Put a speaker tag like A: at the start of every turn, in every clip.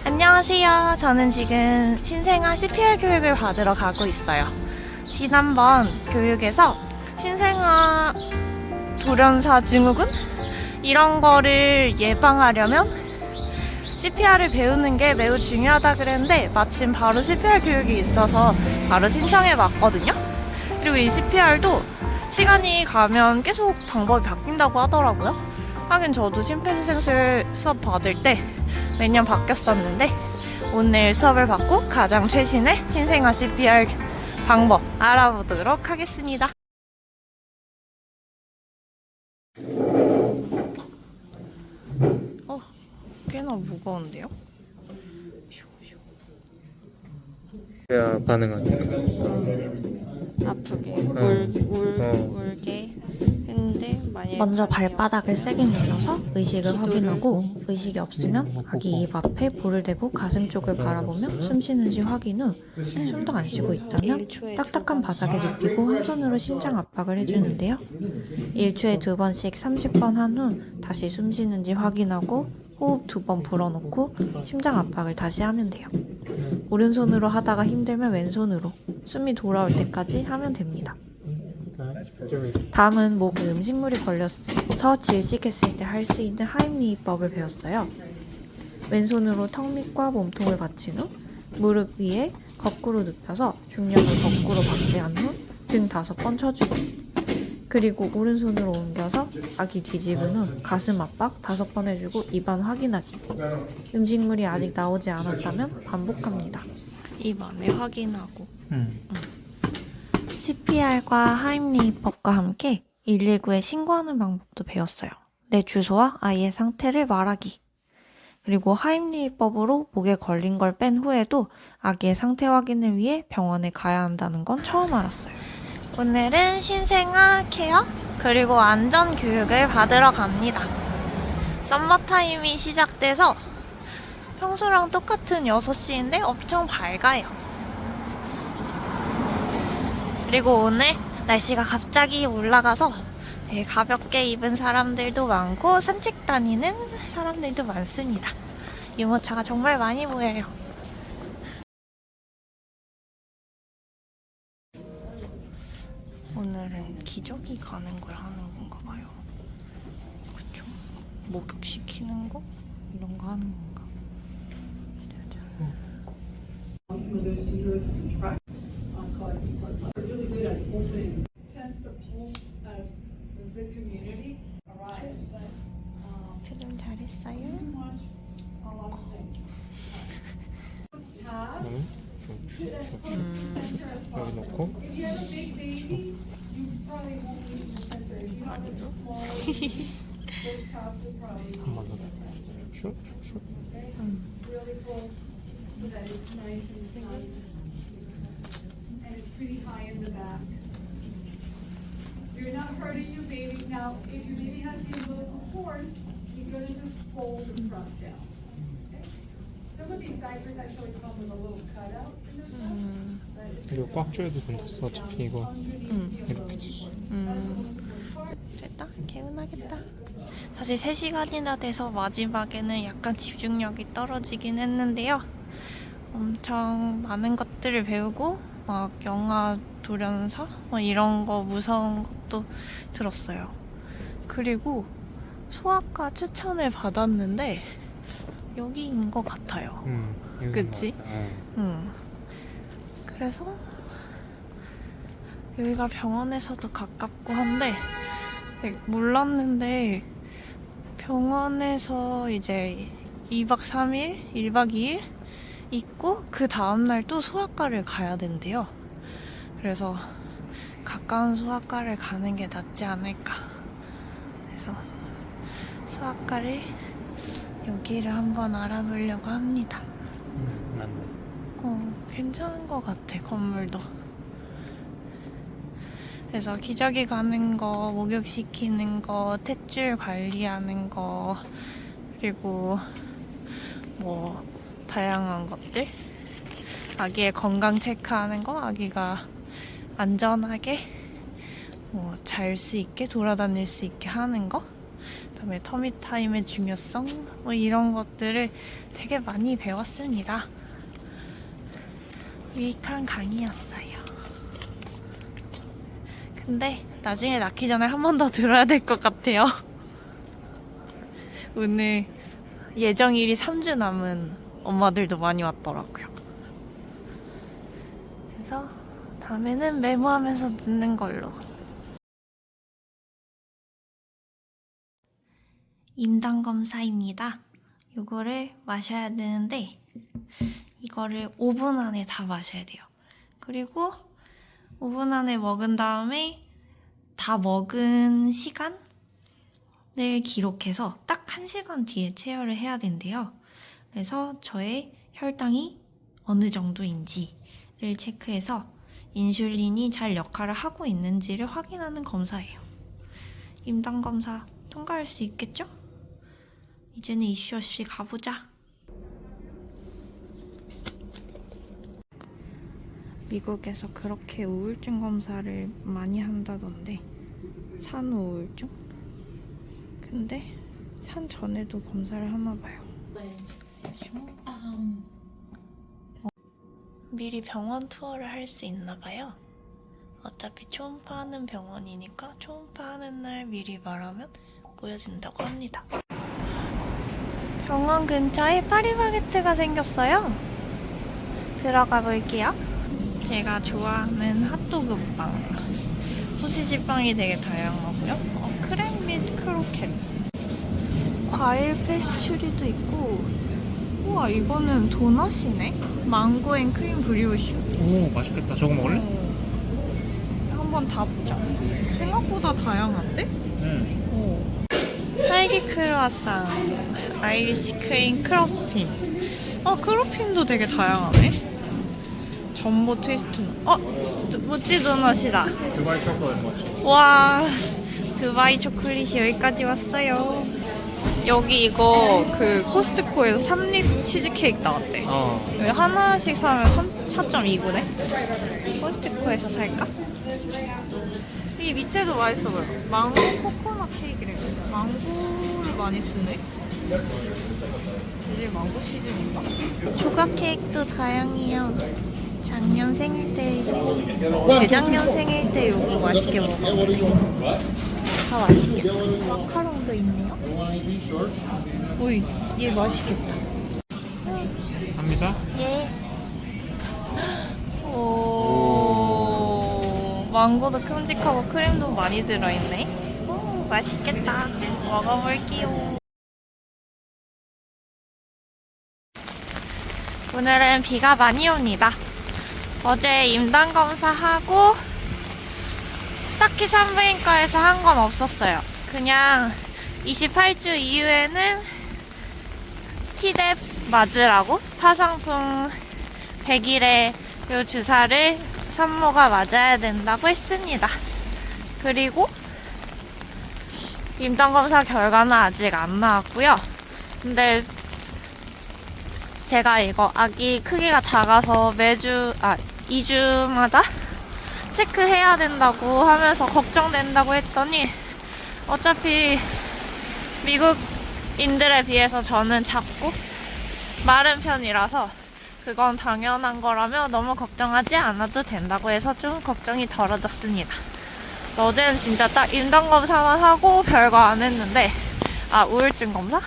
A: 안녕하세요. 저는 지금 신생아 CPR 교육을 받으러 가고 있어요. 지난번 교육에서 신생아 돌연사 증후군? 이런 거를 예방하려면 CPR을 배우는 게 매우 중요하다 그랬는데 마침 바로 CPR 교육이 있어서 바로 신청해 봤거든요. 그리고 이 CPR도 시간이 가면 계속 방법이 바뀐다고 하더라고요. 하긴 저도 심폐소생술 수업 받을 때 매년 바뀌었었는데 오늘 수업을 받고 가장 최신의 신생아 CPR 방법 알아보도록 하겠습니다. 꽤나 무거운데요?
B: 해야 가능하니까.
A: 아프게 울게 했는데 만약에
C: 먼저 발바닥을 세게 눌러서 의식을 확인하고 의식이 없으면 아기 입 앞에 볼을 대고 가슴 쪽을 바라보며 숨 쉬는지 확인 후 숨도 안 쉬고 있다면 딱딱한 바닥에 눕히고 한 손으로 심장 압박을 해주는데요. 1초에 2번씩 30번 한 후 다시 숨 쉬는지 확인하고 호흡 2번 불어넣고 심장 압박을 다시 하면 돼요. 오른손으로 하다가 힘들면 왼손으로 숨이 돌아올 때까지 하면 됩니다. 다음은 목에 음식물이 걸려서 질식했을 때 할 수 있는 하임리히법을 배웠어요. 왼손으로 턱 밑과 몸통을 받친 후 무릎 위에 거꾸로 눕혀서 중력을 거꾸로 받게 한 후 등 5번 쳐주고 그리고 오른손으로 옮겨서 아기 뒤집은 후 가슴 압박 5번 해주고 입안 확인하기. 음식물이 아직 나오지 않았다면 반복합니다.
A: 입 안에 확인하고
C: CPR과 하임리히법과 함께 119에 신고하는 방법도 배웠어요. 내 주소와 아이의 상태를 말하기. 그리고 하임리히법으로 목에 걸린 걸 뺀 후에도 아기의 상태 확인을 위해 병원에 가야 한다는 건 처음 알았어요.
A: 오늘은 신생아 케어 그리고 안전 교육을 받으러 갑니다. 썸머타임이 시작돼서 평소랑 똑같은 6시인데 엄청 밝아요. 그리고 오늘 날씨가 갑자기 올라가서 되게 가볍게 입은 사람들도 많고 산책 다니는 사람들도 많습니다. 유모차가 정말 많이 보여요. 오늘은 기저귀 가는 걸 하는 건가 봐요. 그쵸? 목욕시키는 거? 이런 거 하는 건가? 트림 잘했어요?
B: 여기 놓고. 한번 더. 슉, 슉.
D: You're not hurting your baby. Now, if your baby has the umbilical cord, he's going to just fold the front down. Okay? Some of these diapers actually come with a little cutout in the front.
B: 이거 꽉 조여도 되겠어. 어차피 이거 이렇게 됐어.
A: 됐다? 개운하겠다. 사실 3시간이나 돼서 마지막에는 약간 집중력이 떨어지긴 했는데요. 엄청 많은 것들을 배우고 막 영화 돌연사? 이런 거 무서운 것도 들었어요. 그리고 소아과 추천을 받았는데 여기인 것 같아요. 그치? 그래서 여기가 병원에서도 가깝고 한데 몰랐는데 병원에서 이제 2박 3일, 1박 2일 있고 그 다음날 또 소아과를 가야 된대요. 그래서 가까운 소아과를 가는 게 낫지 않을까. 그래서 소아과를 여기를 한번 알아보려고 합니다.
B: 맞네.
A: 괜찮은 것 같아, 건물도. 그래서 기저귀 가는 거, 목욕시키는 거, 탯줄 관리하는 거, 그리고 뭐 다양한 것들 아기의 건강 체크하는 거, 아기가 안전하게 잘 수 있게 돌아다닐 수 있게 하는 거, 그다음에 터미 타임의 중요성 이런 것들을 되게 많이 배웠습니다. 유익한 강의였어요. 근데 나중에 낳기 전에 한 번 더 들어야 될 것 같아요. 오늘 예정일이 3주 남은 엄마들도 많이 왔더라고요. 그래서 다음에는 메모하면서 듣는 걸로. 임당검사입니다. 요거를 마셔야 되는데 이거를 5분 안에 다 마셔야 돼요. 그리고 5분 안에 먹은 다음에 다 먹은 시간을 기록해서 딱 1시간 뒤에 체열을 해야 된대요. 그래서 저의 혈당이 어느 정도인지를 체크해서 인슐린이 잘 역할을 하고 있는지를 확인하는 검사예요. 임당검사 통과할 수 있겠죠? 이제는 이슈 없이 가보자. 미국에서 그렇게 우울증 검사를 많이 한다던데, 산우울증? 근데 산 전에도 검사를 하나 봐요. 미리 병원 투어를 할 수 있나 봐요. 어차피 초음파하는 병원이니까 초음파하는 날 미리 말하면 보여준다고 합니다. 병원 근처에 파리바게트가 생겼어요. 들어가 볼게요. 제가 좋아하는 핫도그 빵, 소시지 빵이 되게 다양하고요. 크림 및 크로켓, 과일 페스츄리도 있고, 우와 이거는 도넛이네? 망고 앤 크림 브리오슈.
B: 오, 맛있겠다. 저거 먹을래?
A: 한번 다 보자. 생각보다 다양한데?
B: 응.
A: 딸기 크루아상, 아이리시 크림 크로핀. 크로핀도 되게 다양하네. 전보 트위스트. 모찌 도넛이다.
B: 두바이 초콜릿 맛이.
A: 와, 두바이 초콜릿이 여기까지 왔어요. 여기 이거 그 코스트코에서 3립 치즈케이크 나왔대. 여기 하나씩 사면 4.29네? 코스트코에서 살까? 이 밑에도 맛있어 보여. 망고 코코넛 케이크래. 망고를 많이 쓰네. 이게 망고 시즌인가? 조각 케이크도 다양해요. 작년 생일 때, 재작년 생일 때 요거 맛있게 먹었는데 다 맛있겠다. 마카롱도 있네요. 오이, 얘 맛있겠다.
B: 갑니다.
A: 예. 오, 망고도 큼직하고 크림도 많이 들어있네. 오, 맛있겠다. 먹어볼게요. 오늘은 비가 많이 옵니다. 어제 임당검사하고 딱히 산부인과에서 한 건 없었어요. 그냥 28주 이후에는 티뎁 맞으라고 파상풍 100일에 요 주사를 산모가 맞아야 된다고 했습니다. 그리고 임당검사 결과는 아직 안 나왔고요. 근데 제가 이거 아기 크기가 작아서 2주마다 체크해야 된다고 하면서 걱정된다고 했더니 어차피 미국인들에 비해서 저는 작고 마른 편이라서 그건 당연한 거라며 너무 걱정하지 않아도 된다고 해서 좀 걱정이 덜어졌습니다. 어제는 진짜 딱 임당검사만 하고 별거 안 했는데, 우울증 검사?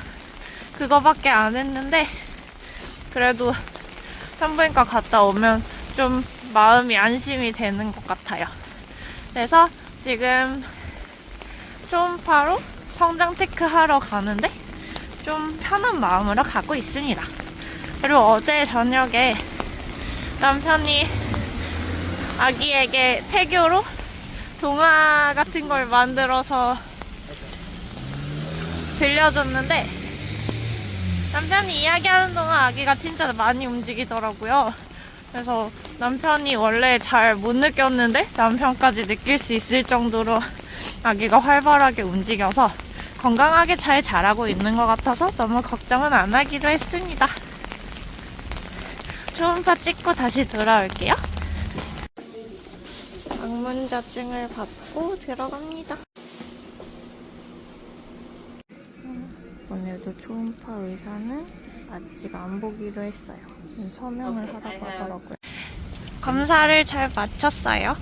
A: 그거밖에 안 했는데 그래도 산부인과 갔다 오면 좀 마음이 안심이 되는 것 같아요. 그래서 지금 초음파로 성장 체크하러 가는데 좀 편한 마음으로 가고 있습니다. 그리고 어제 저녁에 남편이 아기에게 태교로 동화 같은 걸 만들어서 들려줬는데 남편이 이야기하는 동안 아기가 진짜 많이 움직이더라고요. 그래서 남편이 원래 잘 못 느꼈는데 남편까지 느낄 수 있을 정도로 아기가 활발하게 움직여서 건강하게 잘 자라고 있는 것 같아서 너무 걱정은 안 하기로 했습니다. 초음파 찍고 다시 돌아올게요. 방문자증을 받고 들어갑니다. 오늘도 초음파 의사는 아직 안 보기로 했어요. 서명을 하라고 하더라고요. 검사를 잘 마쳤어요.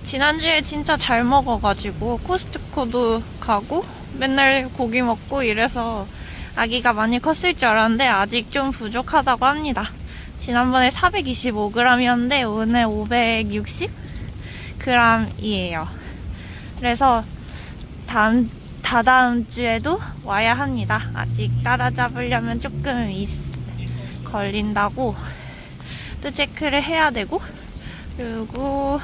A: 지난주에 진짜 잘 먹어가지고 코스트코도 가고 맨날 고기 먹고 이래서 아기가 많이 컸을 줄 알았는데 아직 좀 부족하다고 합니다. 지난번에 425g이었는데 오늘 560g이에요. 그래서 다다음 주에도 와야 합니다. 아직 따라잡으려면 조금 걸린다고 또 체크를 해야 되고, 그리고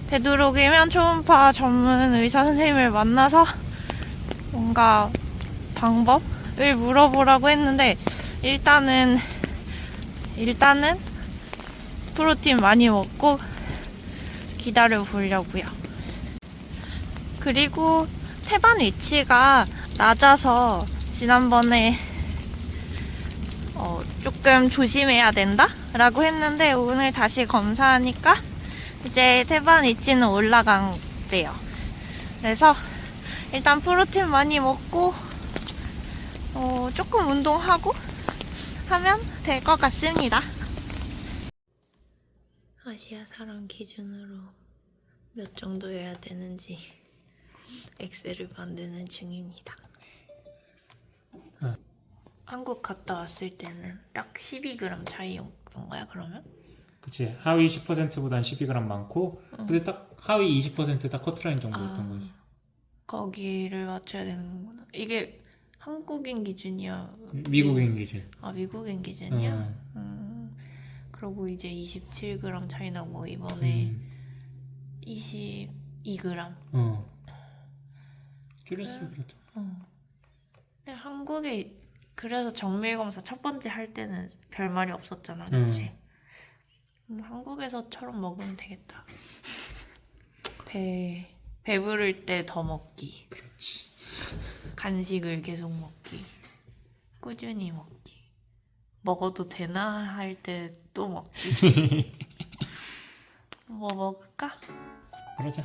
A: 되도록이면 초음파 전문 의사 선생님을 만나서 뭔가 방법을 물어보라고 했는데 일단은 프로틴 많이 먹고 기다려 보려고요. 그리고 태반 위치가 낮아서 지난번에 조금 조심해야 된다? 라고 했는데 오늘 다시 검사하니까 이제 태반 위치는 올라간대요. 그래서 일단 프로틴 많이 먹고 조금 운동하고 하면 될 것 같습니다. 아시아 사람 기준으로 몇 정도여야 되는지 엑셀을 만드는 중입니다. 한국 갔다 왔을 때는 딱 12g 차이였던가요, 그러면?
B: 그치. 하위 10%보단 12g 많고 근데 딱 하위 20% 딱 커트라인 정도였던 거지.
A: 거기를 맞춰야 되는구나. 이게 한국인 기준이야?
B: 미국인 기준.
A: 아, 미국인 기준이야? 그러고 이제 27g 차이 나고 이번에 22g.
B: 줄였어 그래도.
A: 근데 한국에 그래서 정밀검사 첫 번째 할 때는 별 말이 없었잖아, 그치? 한국에서처럼 먹으면 되겠다. 배부를 때 더 먹기.
B: 그렇지.
A: 간식을 계속 먹기. 꾸준히 먹기. 먹어도 되나 할 때 또 먹기. 뭐 먹을까?
B: 그러자.